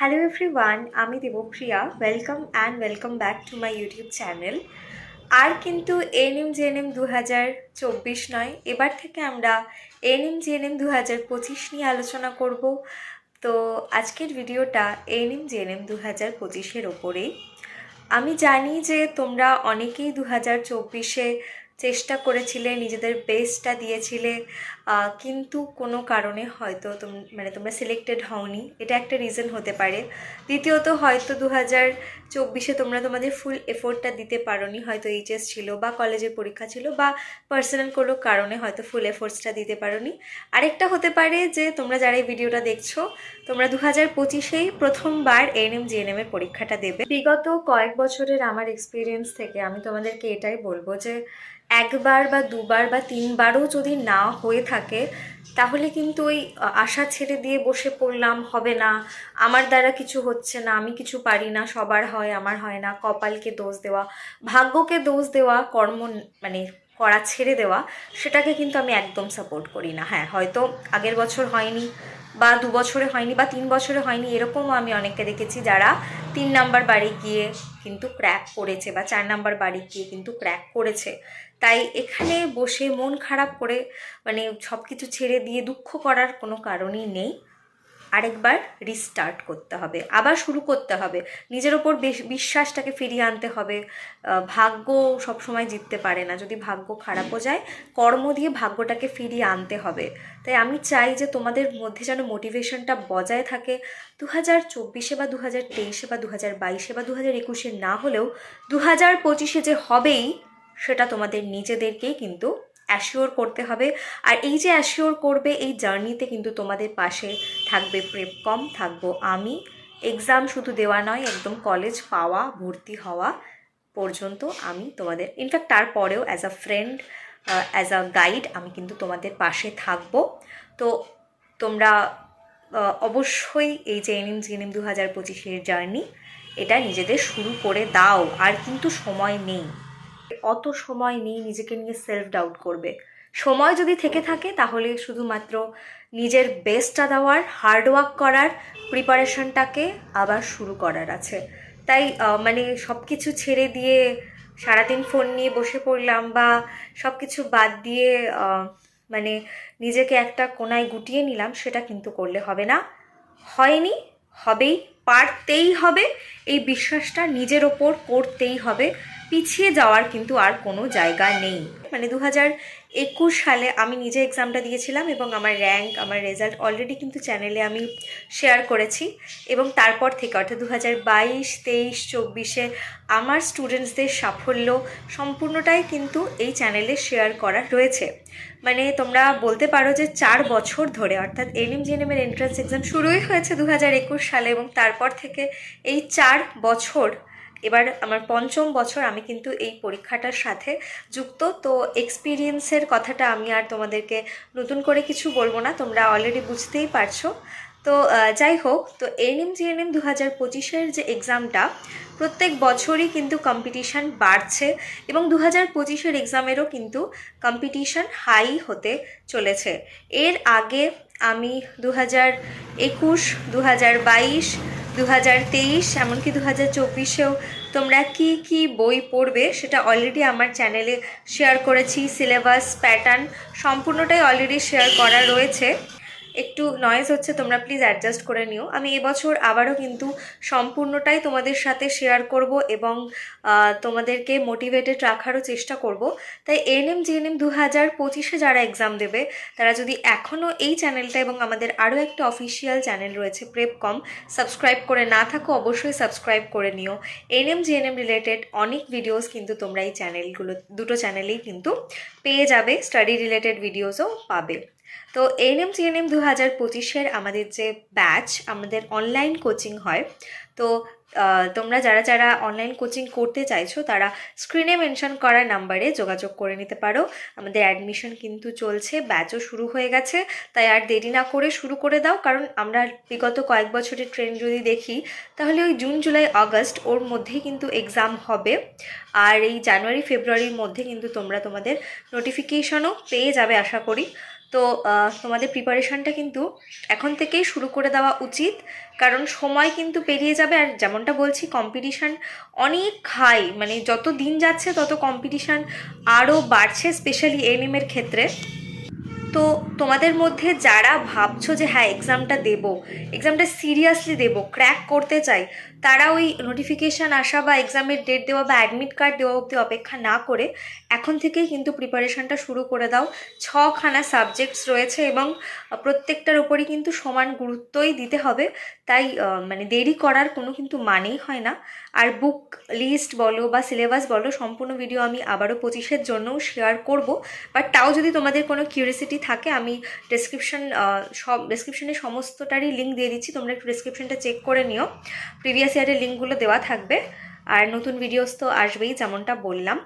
Hello everyone, আমি Debapriya. Welcome back to my YouTube channel. আর কিন্তু এএনএম-জিএনএম 2024 নয়, এবার থেকে আমরা এএনএম-জিএনএম 2025 নিয়ে আলোচনা করব। তো আজকের ভিডিওটা এএনএম-জিএনএম 2025-এর ওপরেই। আমি জানি যে তোমরা অনেকেই 2024-এ চেষ্টা করেছিলে, নিজেদের বেস্টটা দিয়েছিলে, কিন্তু কোনো কারণে হয়তো তোমরা সিলেক্টেড হওনি। এটা একটা রিজন হতে পারে। দ্বিতীয়ত, হয়তো 2024-এ তোমরা তোমাদের ফুল এফোর্টটা দিতে পারোনি। হয়তো এইচএস ছিল বা কলেজের পরীক্ষা ছিল বা পার্সোনাল কোনো কারণে হয়তো ফুল এফোর্টসটা দিতে পারোনি। আরেকটা হতে পারে যে তোমরা যারা এই ভিডিওটা দেখছো, তোমরা 2025-এই প্রথমবার এএনএম-জিএনএম এর পরীক্ষাটা দেবে। বিগত কয়েক বছরের আমার এক্সপিরিয়েন্স থেকে আমি তোমাদেরকে এটাই বলবো যে একবার বা দুবার বা তিনবারও যদি না হয়ে থাকে, তাহলে কিন্তু ওই আশা ছেড়ে দিয়ে বসে পড়লাম, হবে না, আমার দ্বারা কিছু হচ্ছে না, আমি কিছু পারি না, সবার হয় আমার হয় না, কপালকে দোষ দেওয়া, ভাগ্যকে দোষ দেওয়া, মানে করা ছেড়ে দেওয়া, সেটাকে কিন্তু আমি একদম সাপোর্ট করি না। হ্যাঁ, হয়তো আগের বছর হয়নি বা 2 বছরে হয়নি বা 3 বছরে হয়নি, এরকমও আমি অনেককে দেখেছি যারা 3 নাম্বার বাড়ি গিয়ে কিন্তু ক্র্যাক করেছে বা 4 নাম্বার বাড়ি গিয়ে কিন্তু ক্র্যাক করেছে। তাই এখানে বসে মন খারাপ করে মানে সব কিছু ছেড়ে দিয়ে দুঃখ করার কোনো কারণই নেই। আরেকবার রিস্টার্ট করতে হবে, আবার শুরু করতে হবে, নিজের ওপর বিশ্বাসটাকে ফিরিয়ে আনতে হবে। ভাগ্য সবসময় জিততে পারে না, যদি ভাগ্য খারাপও যায়, কর্ম দিয়ে ভাগ্যটাকে ফিরিয়ে আনতে হবে। তাই আমি চাই যে তোমাদের মধ্যে যেন মোটিভেশনটা বজায় থাকে। 2024-এ বা 2023-এ বা 2022-এ বা 2021-এ না হলেও 2025-এ যে হবেই, সেটা তোমাদের নিজেদেরকেই কিন্তু অ্যাসিওর করতে হবে। আর এই যে অ্যাসিওর করবে, এই জার্নিতে কিন্তু তোমাদের পাশে থাকবে প্রেপকম, থাকবো আমি। এক্সাম শুধু দেওয়া নয়, একদম কলেজ পাওয়া, ভর্তি হওয়া পর্যন্ত আমি তোমাদের, ইনফ্যাক্ট তারপরেও as a friend, as a guide আমি কিন্তু তোমাদের পাশে থাকবো। তো তোমরা অবশ্যই এই যে এএনএম-জিএনএম 2025-এর জার্নি, এটা নিজেদের শুরু করে দাও। আর কিন্তু সময় নেই, অত সময় নেই নিজেকে নিয়ে সেলফ ডাউট করবে। সময় যদি থেকে থাকে তাহলে শুধুমাত্র নিজের বেস্টটা দেওয়ার, হার্ডওয়ার্ক করার, প্রিপারেশনটাকে আবার শুরু করার আছে। তাই মানে সব কিছু ছেড়ে দিয়ে সারাদিন ফোন নিয়ে বসে পড়লাম বা সব কিছু বাদ দিয়ে মানে নিজেকে একটা কোনায় গুটিয়ে নিলাম, সেটা কিন্তু করলে হবে না। হয়নি, হবেই, পারতেই হবে, এই বিশ্বাসটা নিজের ওপর করতেই হবে। পিছিয়ে যাওয়ার কিন্তু আর কোনো জায়গা নেই। মানে 2021 সালে আমি নিজে এক্সামটা দিয়েছিলাম এবং আমার র্যাঙ্ক, আমার রেজাল্ট অলরেডি কিন্তু চ্যানেলে আমি শেয়ার করেছি। এবং তারপর থেকে অর্থাৎ 2022, 23, 24-এ আমার স্টুডেন্টসদের সাফল্য সম্পূর্ণটাই কিন্তু এই চ্যানেলে শেয়ার করা রয়েছে। মানে তোমরা বলতে পারো যে 4 বছর ধরে, অর্থাৎ এএনএম-জিএনএম এর এন্ট্রান্স এক্সাম শুরুই হয়েছে 2021 সালে, এবং তারপর থেকে এই 4 বছর, এবার আমার 5ম বছর আমি কিন্তু এই পরীক্ষাটার সাথে যুক্ত। তো এক্সপিরিয়েন্সের কথাটা আমি আর তোমাদেরকে নতুন করে কিছু বলবো না, তোমরা অলরেডি বুঝতেই পারছো। তো যাই হোক, তো এএনএম-জিএনএম 2025-এর যে এক্সামটা, প্রত্যেক বছরই কিন্তু কম্পিটিশান বাড়ছে এবং 2025-এর এক্সামেরও কিন্তু কম্পিটিশান হাই হতে চলেছে। এর আগে আমি 2021, 2022, 2023, এমনকি 2024-এও তোমরা কি কি বই পড়বে সেটা অলরেডি আমার চ্যানেলে শেয়ার করেছি। সিলেবাস, প্যাটার্ন সম্পূর্ণটাই অলরেডি শেয়ার করা রয়েছে। একটু নয়েজ হচ্ছে, তোমরা প্লিজ অ্যাডজাস্ট করে নিও। আমি এবছর আবারও কিন্তু সম্পূর্ণটাই তোমাদের সাথে শেয়ার করব এবং তোমাদেরকে মোটিভেটেড রাখারও চেষ্টা করব। তাই এএনএম-জিএনএম 2025-এ যারা এক্সাম দেবে, তারা যদি এখনও এই চ্যানেলটা এবং আমাদের আরও একটা অফিসিয়াল চ্যানেল রয়েছে প্রেপকম, সাবস্ক্রাইব করে না থাকো, অবশ্যই সাবস্ক্রাইব করে নিও। এএনএম-জিএনএম রিলেটেড অনেক ভিডিওস কিন্তু তোমরা এই দুটো চ্যানেলেই কিন্তু পেয়ে যাবে, স্টাডি রিলেটেড ভিডিওসও পাবে। তো এএনএম-জিএনএম 2025-এর আমাদের যে ব্যাচ, আমাদের অনলাইন কোচিং হয়। তো তোমরা যারা যারা অনলাইন কোচিং করতে চাইছো, তারা স্ক্রিনে মেনশন করা নাম্বারে যোগাযোগ করে নিতে পারো। আমাদের অ্যাডমিশন কিন্তু চলছে, ব্যাচও শুরু হয়ে গেছে। তাই আর দেরি না করে শুরু করে দাও, কারণ আমরা বিগত কয়েক বছরের ট্রেন্ড যদি দেখি, তাহলে ওই জুন, জুলাই, আগস্ট ওর মধ্যেই কিন্তু এক্সাম হবে। আর এই জানুয়ারি, ফেব্রুয়ারির মধ্যে কিন্তু তোমরা তোমাদের নোটিফিকেশনও পেয়ে যাবে আশা করি। তো তোমাদের প্রিপারেশানটা কিন্তু এখন থেকেই শুরু করে দেওয়া উচিত, কারণ সময় কিন্তু পেরিয়ে যাবে। আর যেমনটা বলছি, কম্পিটিশান অনেক হাই, মানে যত দিন যাচ্ছে তত কম্পিটিশান আরও বাড়ছে, স্পেশালি এএনএমের ক্ষেত্রে। তো তোমাদের মধ্যে যারা ভাবছো যে হ্যাঁ এক্সামটা দেবো, এক্সামটা সিরিয়াসলি দেবো, ক্র্যাক করতে চাই, তারা ওই নোটিফিকেশান আসা বা এক্সামের ডেট দেওয়া বা অ্যাডমিট কার্ড দেওয়া অবধি অপেক্ষা না করে এখন থেকেই কিন্তু প্রিপারেশানটা শুরু করে দাও। 6খানা সাবজেক্টস রয়েছে এবং প্রত্যেকটার ওপরই কিন্তু সমান গুরুত্বই দিতে হবে। তাই মানে দেরি করার কোনো কিন্তু মানেই হয় না। আর বুক লিস্ট বলো বা সিলেবাস বলো, সম্পূর্ণ ভিডিও আমি আবারও 25-এর জন্যও শেয়ার করব। বাট তাও যদি তোমাদের কোনো কিউরিয়াসিটি থাকে, আমি ডেসক্রিপশনে সমস্তটারই লিঙ্ক দিয়ে দিচ্ছি, তোমরা একটু ডেসক্রিপশনটা চেক করে নিও। প্রিভিয়াস ইয়ারের লিঙ্কগুলো দেওয়া থাকবে, আর নতুন ভিডিওস তো আসবেই যেমনটা বললাম।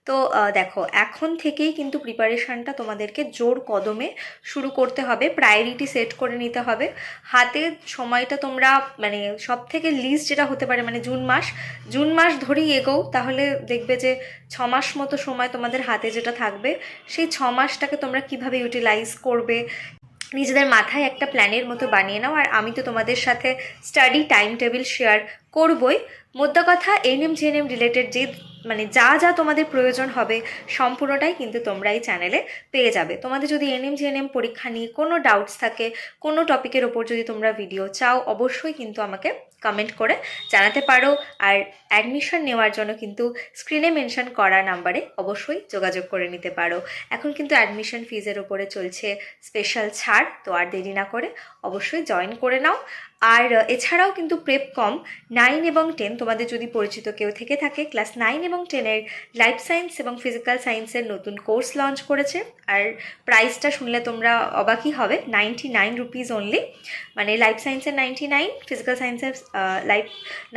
তো দেখো, এখন থেকেই কিন্তু প্রিপারেশানটা তোমাদেরকে জোর কদমে শুরু করতে হবে, প্রায়োরিটি সেট করে নিতে হবে। হাতে সময়টা তোমরা মানে সব থেকে লিস্ট যেটা হতে পারে মানে জুন মাস ধরেই এগোও, তাহলে দেখবে যে 6 মাস মতো সময় তোমাদের হাতে যেটা থাকবে, সেই 6 মাসটাকে তোমরা কিভাবে ইউটিলাইজ করবে নিজেদের মাথায় একটা প্ল্যানের মতো বানিয়ে নাও। আর আমি তো তোমাদের সাথে স্টাডি টাইম টেবিল শেয়ার করবই। মোদ্দা কথা, এএনএম জিএনএম রিলেটেড যে মানে যা যা তোমাদের প্রয়োজন হবে সম্পূর্ণটাই কিন্তু তোমরা এই চ্যানেলে পেয়ে যাবে। তোমাদের যদি এএনএম জিএনএম পরীক্ষা নিয়ে কোনো ডাউটস থাকে, কোনো টপিকের ওপর যদি তোমরা ভিডিও চাও, অবশ্যই কিন্তু আমাকে কমেন্ট করে জানাতে পারো। আর অ্যাডমিশন নেওয়ার জন্য কিন্তু স্ক্রিনে মেনশন করা নাম্বারে অবশ্যই যোগাযোগ করে নিতে পারো। এখন কিন্তু অ্যাডমিশন ফিজের ওপরে চলছে স্পেশাল ছাড়, তো আর দেরি না করে অবশ্যই জয়েন করে নাও। আর এছাড়াও কিন্তু প্রেপকম 9 এবং 10, তোমাদের যদি পরিচিত কেউ থেকে থাকে, ক্লাস 9 এবং 10-এর লাইফ সায়েন্স এবং ফিজিক্যাল সায়েন্সের নতুন কোর্স লঞ্চ করেছে। আর প্রাইসটা শুনলে তোমরা অবাকই হবে, 99 রুপিস অনলি। মানে লাইফ সায়েন্সের 99, ফিজিক্যাল সায়েন্সের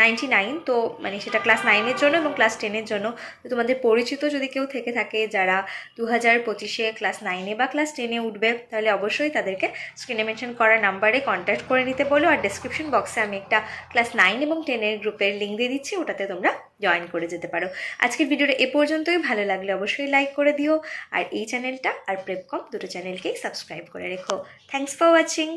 99। তো মানে সেটা ক্লাস 9-এর জন্য এবং ক্লাস 10-এর জন্য। তো তোমাদের পরিচিত যদি কেউ থেকে থাকে যারা 2025-এ ক্লাস 9-এ বা ক্লাস 10-এ উঠবে, তাহলে অবশ্যই তাদেরকে স্ক্রিনে মেনশন করা নাম্বারে কন্ট্যাক্ট করে নিতে বলো। আর ডেসক্রিপশন বক্সে আমি একটা ক্লাস 9 এবং 10-এর গ্রুপের লিঙ্ক দিয়ে দিচ্ছি, ওটাতে তোমরা জয়েন করে যেতে পারো। আজকের ভিডিওটা এ পর্যন্তই। ভালো লাগলে অবশ্যই লাইক করে দিও, আর এই চ্যানেলটা আর প্রেপকম দুটো চ্যানেলকেই সাবস্ক্রাইব করে রেখো। Thanks for watching.